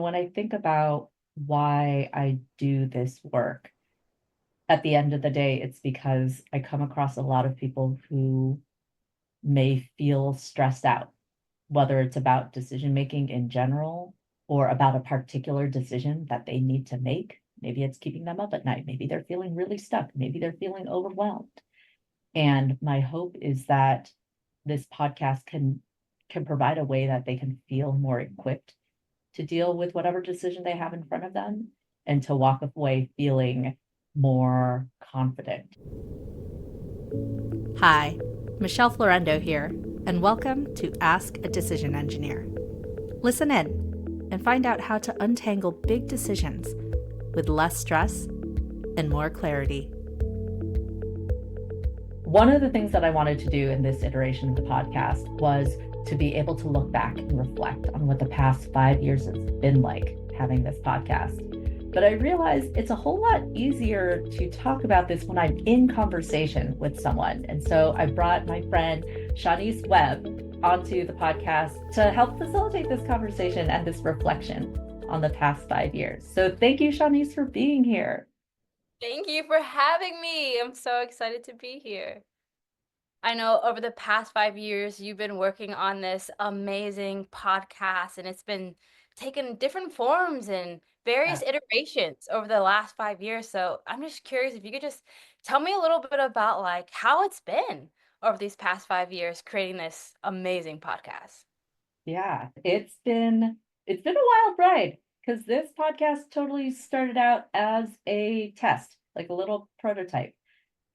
When I think about why I do this work, at the end of the day, it's because I come across a lot of people who may feel stressed out, whether it's about decision making in general or about a particular decision that they need to make. Maybe it's keeping them up at night. Maybe they're feeling really stuck. Maybe they're feeling overwhelmed. And my hope is that this podcast can provide a way that they can feel more equipped to deal with whatever decision they have in front of them and to walk away feeling more confident. Hi, Michelle Florendo here, and welcome to Ask a Decision Engineer. Listen in and find out how to untangle big decisions with less stress and more clarity. One of the things that I wanted to do in this iteration of the podcast was to be able to look back and reflect on what the past 5 years has been like having this podcast. But I realized it's a whole lot easier to talk about this when I'm in conversation with someone. And so I brought my friend Shanice Webb onto the podcast to help facilitate this conversation and this reflection on the past 5 years. So thank you, Shanice, for being here. Thank you for having me. I'm so excited to be here. I know over the past 5 years, you've been working on this amazing podcast, and it's been taking different forms and various iterations over the last 5 years. So I'm just curious if you could just tell me a little bit about like how it's been over these past 5 years creating this amazing podcast. Yeah, it's been a wild ride because this podcast totally started out as a test, like a little prototype,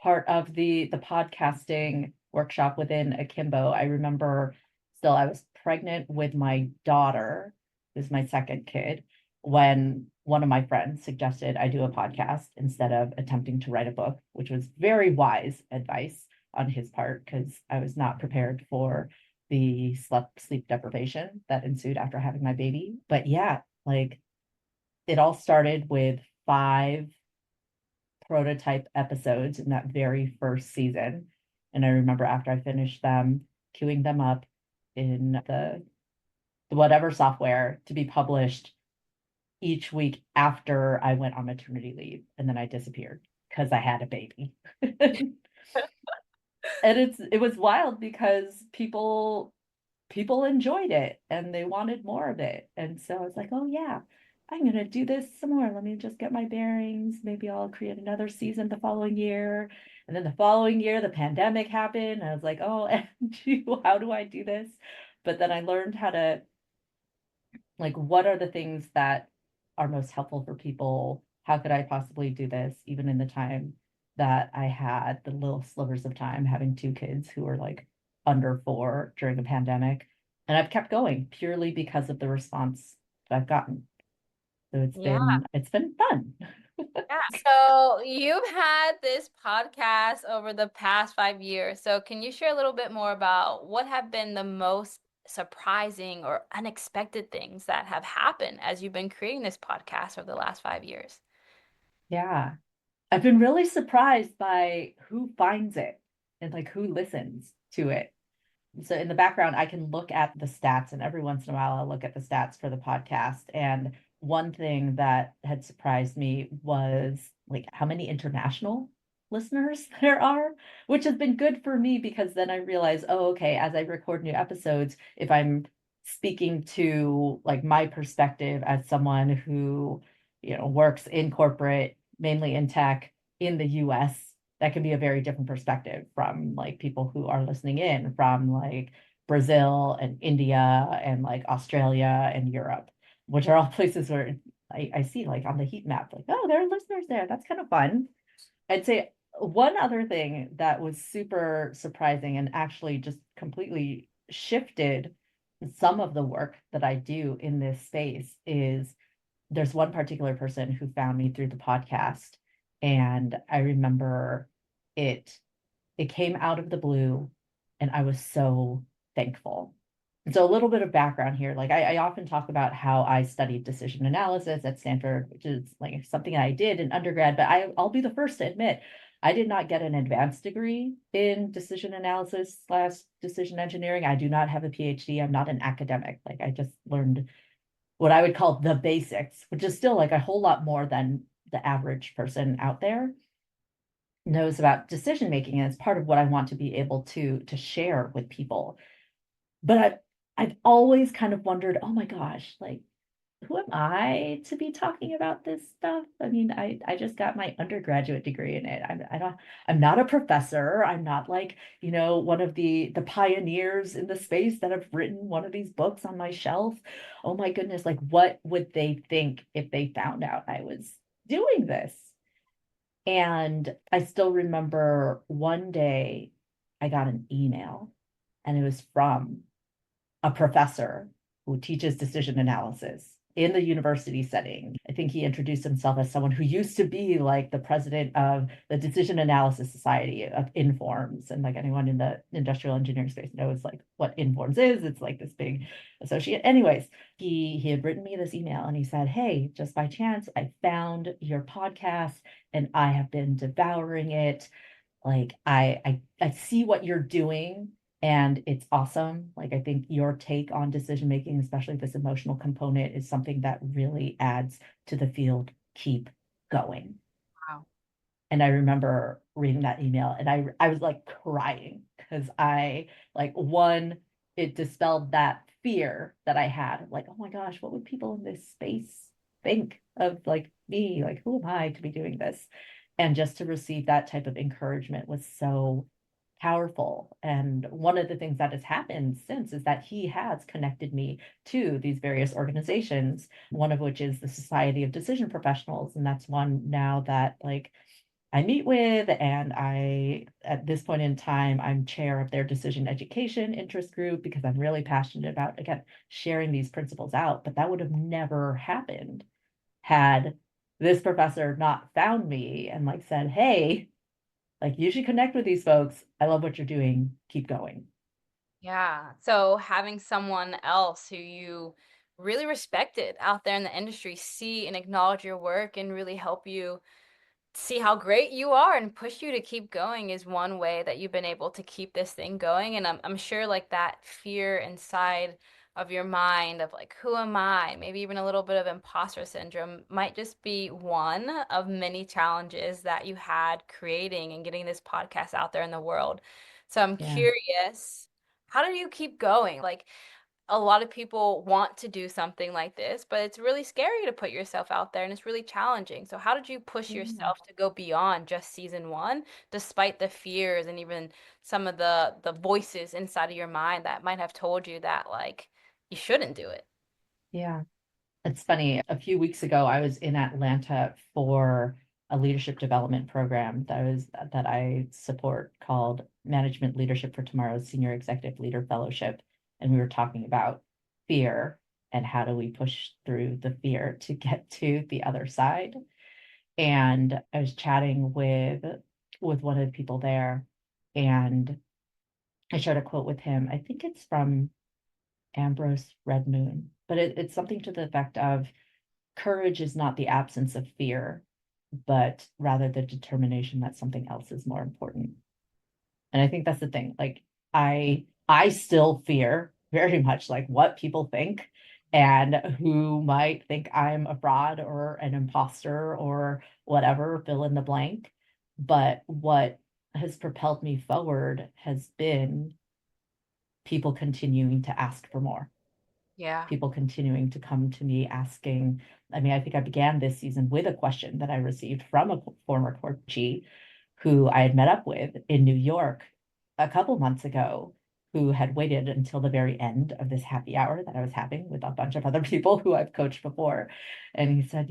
part of the podcasting workshop within Akimbo. I remember still I was pregnant with my daughter, who's my second kid, when one of my friends suggested I do a podcast instead of attempting to write a book, which was very wise advice on his part because I was not prepared for the sleep deprivation that ensued after having my baby. But yeah, like it all started with 5 prototype episodes in that very first season. And I remember after I finished them, queuing them up in the whatever software to be published each week after I went on maternity leave. And then I disappeared because I had a baby. And it was wild because people enjoyed it and they wanted more of it. And so I was like, oh yeah, I'm going to do this some more. Let me just get my bearings. Maybe I'll create another season the following year. And then the following year, the pandemic happened. And I was like, oh, how do I do this? But then I learned how to, like, what are the things that are most helpful for people? How could I possibly do this, even in the time that I had the little slivers of time having 2 kids who were like under 4 during the pandemic? And I've kept going purely because of the response that I've gotten. So Yeah. it's been fun. Yeah. So you've had this podcast over the past 5 years. So can you share a little bit more about what have been the most surprising or unexpected things that have happened as you've been creating this podcast over the last 5 years? Yeah. I've been really surprised by who finds it and like who listens to it. So in the background, I can look at the stats, and every once in a while, I'll look at the stats for the podcast. And one thing that had surprised me was like how many international listeners there are, which has been good for me because then I realize, oh, okay, as I record new episodes, if I'm speaking to like my perspective as someone who, works in corporate, mainly in tech in the US, that can be a very different perspective from like people who are listening in from like Brazil and India and like Australia and Europe, which are all places where I see like on the heat map, like, oh, there are listeners there. That's kind of fun. I'd say one other thing that was super surprising and actually just completely shifted some of the work that I do in this space is there's one particular person who found me through the podcast. And I remember it it came out of the blue and I was so thankful. And so a little bit of background here, like I often talk about how I studied decision analysis at Stanford, which is like something I did in undergrad, but I'll be the first to admit I did not get an advanced degree in decision analysis / decision engineering. I do not have a PhD. I'm not an academic. Like I just learned what I would call the basics, which is still like a whole lot more than the average person out there knows about decision making. And it's part of what I want to be able to share with people. But I've always kind of wondered, oh my gosh, like who am I to be talking about this stuff? I mean, I just got my undergraduate degree in it. I'm not a professor. I'm not like, one of the pioneers in the space that have written one of these books on my shelf. Oh my goodness, like what would they think if they found out I was doing this? And I still remember one day I got an email and it was from a professor who teaches decision analysis in the university setting. I think he introduced himself as someone who used to be like the president of the Decision Analysis Society of Informs. And like anyone in the industrial engineering space knows like what Informs is. It's like this big associate. Anyways, he had written me this email and he said, hey, just by chance, I found your podcast and I have been devouring it. Like I see what you're doing and it's awesome. Like I think your take on decision making, especially this emotional component, is something that really adds to the field. Keep going. Wow. And I remember reading that email and I was like crying because I like one, it dispelled that fear that I had. Like, oh my gosh, what would people in this space think of like me? Like, who am I to be doing this? And just to receive that type of encouragement was so powerful. And one of the things that has happened since is that he has connected me to these various organizations, one of which is the Society of Decision Professionals. And that's one now that like I meet with, and at this point in time, I'm chair of their decision education interest group because I'm really passionate about, again, sharing these principles out. But that would have never happened had this professor not found me and like said, hey, like you should connect with these folks. I love what you're doing. Keep going. Yeah. So having someone else who you really respected out there in the industry see and acknowledge your work and really help you see how great you are and push you to keep going is one way that you've been able to keep this thing going. And I'm sure like that fear inside of your mind of like, who am I? Maybe even a little bit of imposter syndrome might just be one of many challenges that you had creating and getting this podcast out there in the world. So I'm Yeah. curious, how do you keep going? Like, a lot of people want to do something like this, but it's really scary to put yourself out there and it's really challenging. So how did you push Yeah. yourself to go beyond just season one, despite the fears and even some of the voices inside of your mind that might have told you that like you shouldn't do it? Yeah. It's funny. A few weeks ago, I was in Atlanta for a leadership development program that I support called Management Leadership for Tomorrow's Senior Executive Leader Fellowship. And we were talking about fear and how do we push through the fear to get to the other side. And I was chatting with one of the people there, and I shared a quote with him. I think it's from Ambrose Red Moon, but it's something to the effect of courage is not the absence of fear, but rather the determination that something else is more important. And I think that's the thing. Like I still fear very much like what people think and who might think I'm a fraud or an imposter or whatever, fill in the blank. But what has propelled me forward has been people continuing to ask for more, Yeah. people continuing to come to me asking. I mean, I think I began this season with a question that I received from a former coachee who I had met up with in New York a couple months ago, who had waited until the very end of this happy hour that I was having with a bunch of other people who I've coached before. And he said,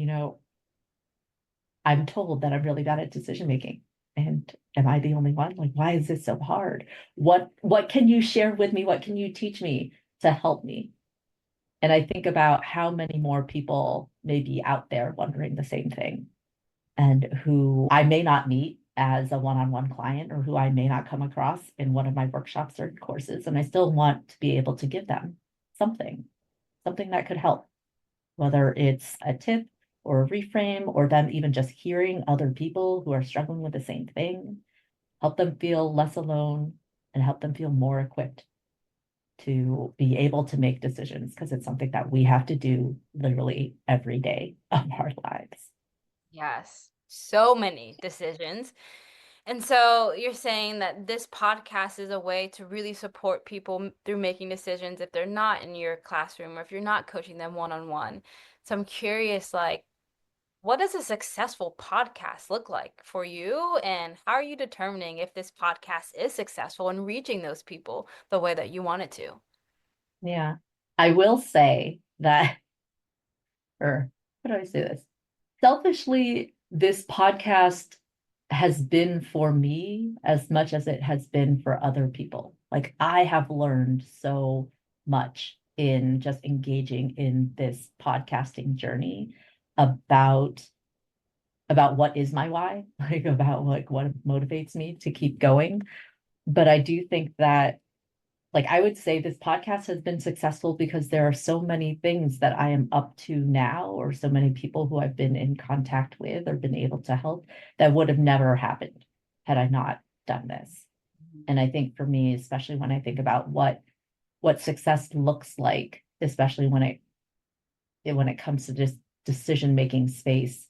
I'm told that I'm really bad at decision making. And am I the only one? Like, why is this so hard? What can you share with me? What can you teach me to help me? And I think about how many more people may be out there wondering the same thing and who I may not meet as a one-on-one client or who I may not come across in one of my workshops or courses. And I still want to be able to give them something, something that could help, whether it's a tip or a reframe or them even just hearing other people who are struggling with the same thing, help them feel less alone and help them feel more equipped. to be able to make decisions because it's something that we have to do literally every day of our lives. Yes, so many decisions. And so you're saying that this podcast is a way to really support people through making decisions if they're not in your classroom or if you're not coaching them one-on-one. So I'm curious, like, what does a successful podcast look like for you? And how are you determining if this podcast is successful in reaching those people the way that you want it to? Yeah. I will say that, or how do I say this? Selfishly, this podcast has been for me as much as it has been for other people. Like I have learned so much in just engaging in this podcasting journey about what is my why, like about like what motivates me to keep going. But I do think that like I would say this podcast has been successful because there are so many things that I am up to now, or so many people who I've been in contact with or been able to help that would have never happened had I not done this. And I think for me, especially when I think about what success looks like, especially when it comes to this decision making space,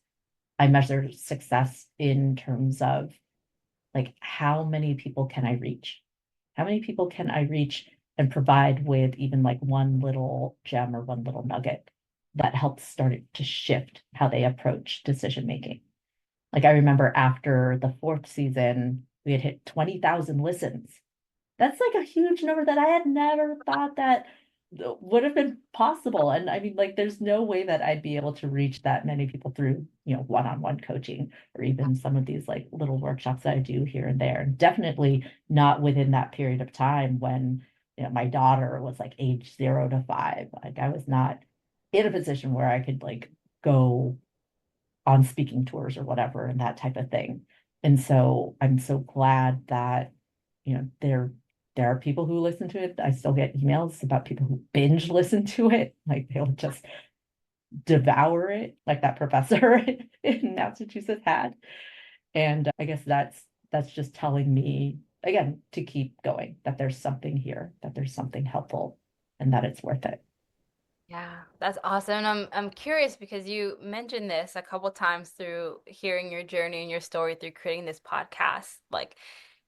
I measure success in terms of like how many people can I reach? How many people can I reach and provide with even like one little gem or one little nugget that helps start it to shift how they approach decision making? Like I remember after the fourth season, we had hit 20,000 listens. That's like a huge number that I had never thought that would have been possible. And I mean, like, there's no way that I'd be able to reach that many people through, one-on-one coaching or even some of these like little workshops that I do here and there. And definitely not within that period of time when, my daughter was like age 0 to 5. Like I was not in a position where I could like go on speaking tours or whatever and that type of thing. And so I'm so glad that, there are people who listen to it. I still get emails about people who binge listen to it. Like they'll just devour it, like that professor in Massachusetts had. And I guess that's just telling me again to keep going, that there's something here, that there's something helpful, and that it's worth it. Yeah, that's awesome. And I'm curious because you mentioned this a couple times through hearing your journey and your story through creating this podcast. Like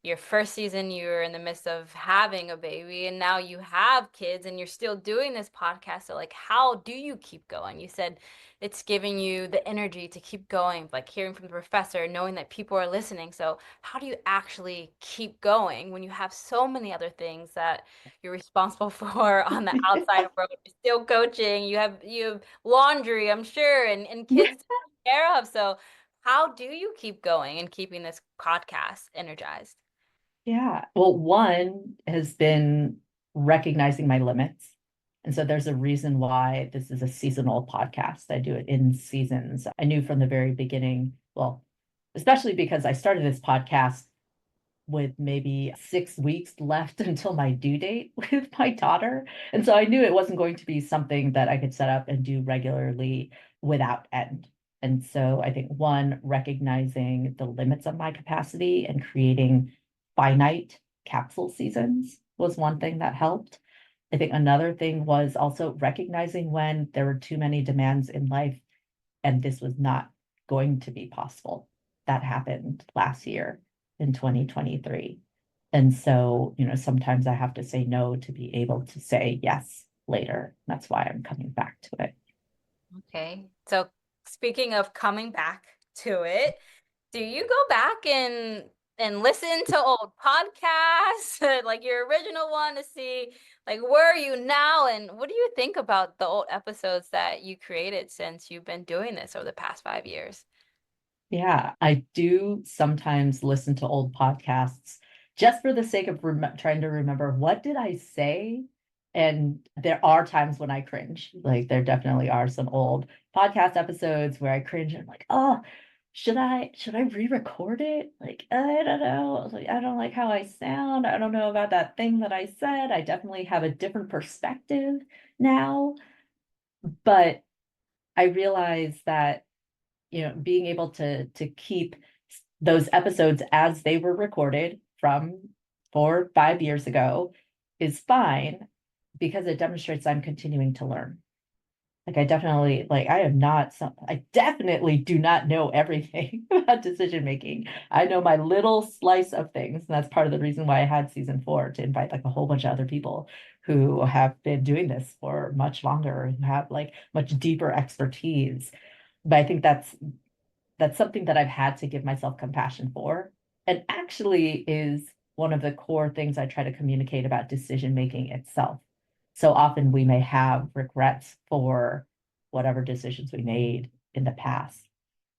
your first season, you were in the midst of having a baby, and now you have kids and you're still doing this podcast. So like, how do you keep going? You said it's giving you the energy to keep going, like hearing from the professor, knowing that people are listening. So how do you actually keep going when you have so many other things that you're responsible for on the outside world? You're still coaching, you have laundry, I'm sure, and kids to take care of. So how do you keep going and keeping this podcast energized? Yeah. Well, one has been recognizing my limits. And so there's a reason why this is a seasonal podcast. I do it in seasons. I knew from the very beginning, well, especially because I started this podcast with maybe 6 weeks left until my due date with my daughter. And so I knew it wasn't going to be something that I could set up and do regularly without end. And so I think one, recognizing the limits of my capacity and creating finite capsule seasons was one thing that helped. I think another thing was also recognizing when there were too many demands in life and this was not going to be possible. That happened last year in 2023. And so, sometimes I have to say no to be able to say yes later. That's why I'm coming back to it. Okay. So speaking of coming back to it, do you go back and listen to old podcasts, like your original one, to see like where are you now and what do you think about the old episodes that you created since you've been doing this over the past 5 years? Yeah, I do sometimes listen to old podcasts just for the sake of trying to remember what did I say? And there are times when I cringe. Like there definitely are some old podcast episodes where I cringe and I'm like, oh, should I re-record it? Like, I don't know. Like, I don't like how I sound. I don't know about that thing that I said. I definitely have a different perspective now. But I realize that being able to keep those episodes as they were recorded from 4 or 5 years ago is fine. because it demonstrates I'm continuing to learn. Like I definitely, like I am not some, I definitely do not know everything about decision making. I know my little slice of things. And that's part of the reason why I had season 4 to invite like a whole bunch of other people who have been doing this for much longer, who have like much deeper expertise. But I think that's something that I've had to give myself compassion for. And actually is one of the core things I try to communicate about decision making itself. So often we may have regrets for whatever decisions we made in the past,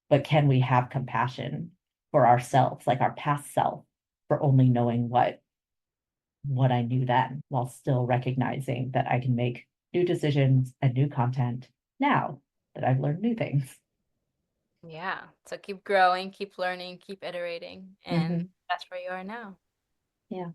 but can we have compassion for ourselves, like our past self, for only knowing what I knew then, while still recognizing that I can make new decisions and new content now that I've learned new things. Yeah. So keep growing, keep learning, keep iterating, and Mhm. that's where you are now. Yeah.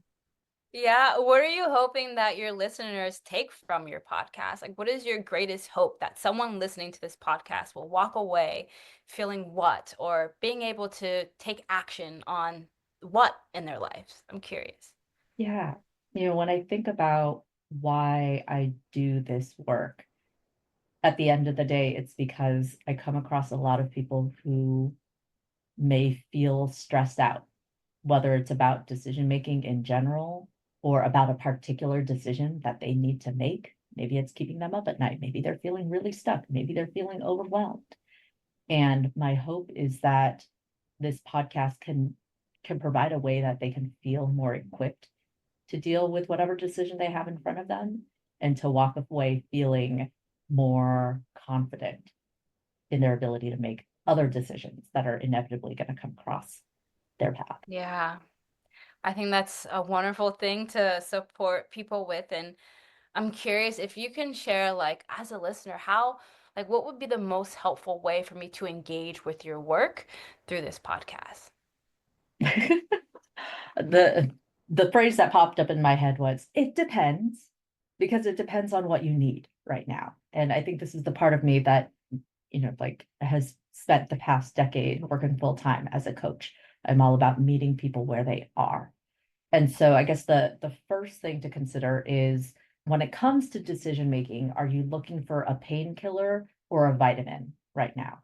Yeah. What are you hoping that your listeners take from your podcast? Like, what is your greatest hope that someone listening to this podcast will walk away feeling what, or being able to take action on what in their lives? I'm curious. Yeah. When I think about why I do this work, at the end of the day, it's because I come across a lot of people who may feel stressed out, whether it's about decision making in general or about a particular decision that they need to make. Maybe it's keeping them up at night. Maybe they're feeling really stuck. Maybe they're feeling overwhelmed. And my hope is that this podcast can provide a way that they can feel more equipped to deal with whatever decision they have in front of them and to walk away feeling more confident in their ability to make other decisions that are inevitably going to come across their path. Yeah. I think that's a wonderful thing to support people with. And I'm curious if you can share, like, as a listener, like, what would be the most helpful way for me to engage with your work through this podcast? the the phrase that popped up in my head was it depends, because it depends on what you need right now. And I think this is the part of me that like has spent the past decade working full time as a coach. I'm all about meeting people where they are. And so I guess the first thing to consider is, when it comes to decision making, are you looking for a painkiller or a vitamin right now?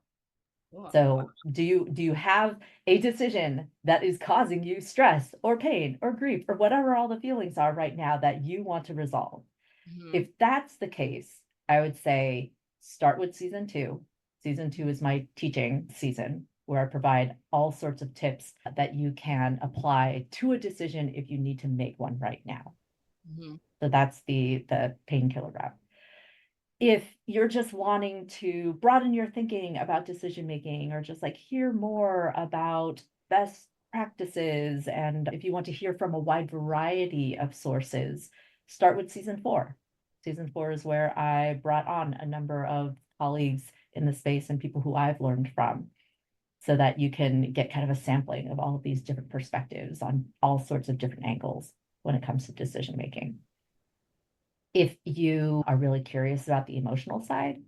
Cool. So do you have a decision that is causing you stress or pain or grief or whatever all the feelings are right now that you want to resolve? Mhm. If that's the case, I would say start with season 2. Season 2 is my teaching season where I provide all sorts of tips that you can apply to a decision if you need to make one right now. Mhm. So that's the painkiller route. If you're just wanting to broaden your thinking about decision making, or just like hear more about best practices, and if you want to hear from a wide variety of sources, start with season 4. Season 4 is where I brought on a number of colleagues in the space and people who I've learned from, so that you can get kind of a sampling of all of these different perspectives on all sorts of different angles when it comes to decision making. If you are really curious about the emotional side,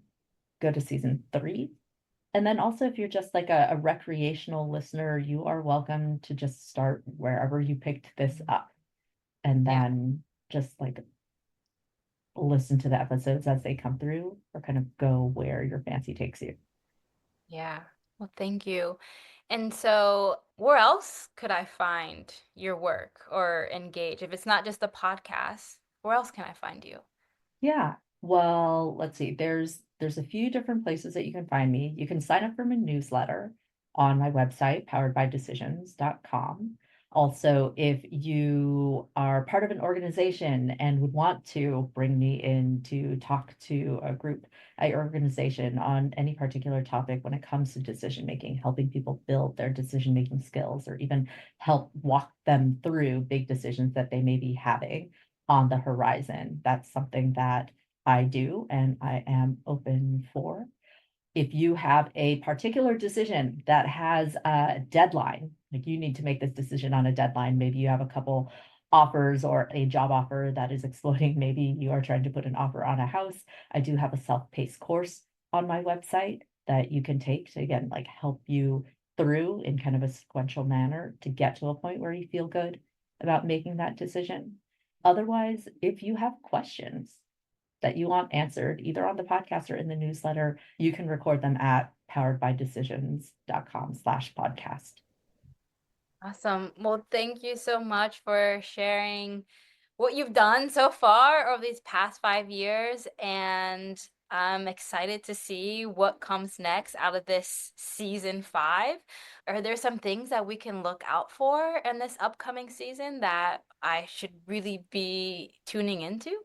go to season 3. And then also, if you're just like a recreational listener, you are welcome to just start wherever you picked this up, and Yeah. then just like listen to the episodes as they come through, or kind of go where your fancy takes you. Yeah. Well, thank you. And so, where else could I find your work or engage? If it's not just the podcast, where else can I find you? Yeah. Well, let's see. There's a few different places that you can find me. You can sign up for my newsletter on my website, poweredbydecisions.com. Also, if you are part of an organization and would want to bring me in to talk to a group at your organization on any particular topic when it comes to decision making, helping people build their decision making skills, or even help walk them through big decisions that they may be having on the horizon, that's something that I do and I am open for. If you have a particular decision that has a deadline, like you need to make this decision on a deadline, maybe you have a couple offers or a job offer that is exploding, maybe you are trying to put an offer on a house. I do have a self-paced course on my website that you can take to, again, like help you through in kind of a sequential manner to get to a point where you feel good about making that decision. Otherwise, if you have questions that you want answered either on the podcast or in the newsletter, you can record them at poweredbydecisions.com/podcast. Awesome. Well, thank you so much for sharing what you've done so far over these past 5 years. And I'm excited to see what comes next out of this season 5. Are there some things that we can look out for in this upcoming season that I should really be tuning into?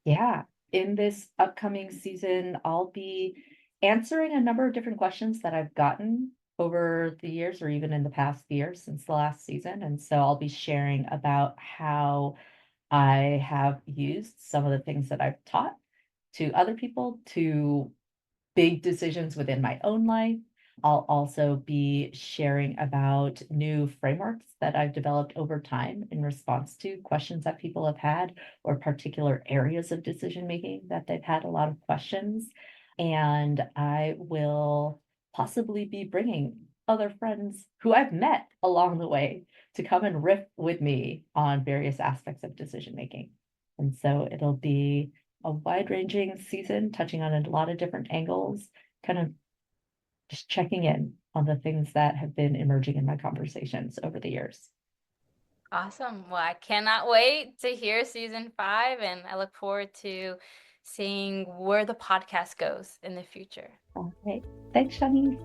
Yeah, in this upcoming season, I'll be answering a number of different questions that I've gotten over the years or even in the past year since the last season. And so I'll be sharing about how I have used some of the things that I've taught to other people to big decisions within my own life. I'll also be sharing about new frameworks that I've developed over time in response to questions that people have had or particular areas of decision making that they've had a lot of questions. And I will possibly be bringing other friends who I've met along the way to come and riff with me on various aspects of decision making. And so it'll be a wide-ranging season touching on a lot of different angles, kind of just checking in on the things that have been emerging in my conversations over the years. Awesome. Well, I cannot wait to hear season 5, and I look forward to seeing where the podcast goes in the future. All right. Thanks, Shanice.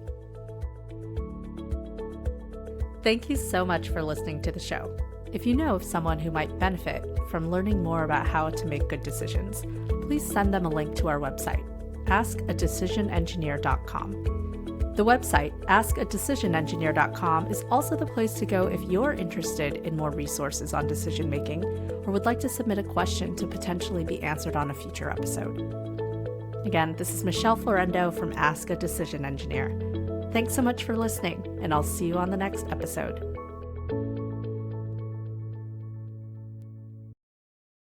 Thank you so much for listening to the show. If you know of someone who might benefit from learning more about how to make good decisions, please send them a link to our website, askadecisionengineer.com. The website, askadecisionengineer.com, is also the place to go if you're interested in more resources on decision making or would like to submit a question to potentially be answered on a future episode. Again, this is Michelle Florendo from Ask a Decision Engineer. Thanks so much for listening, and I'll see you on the next episode.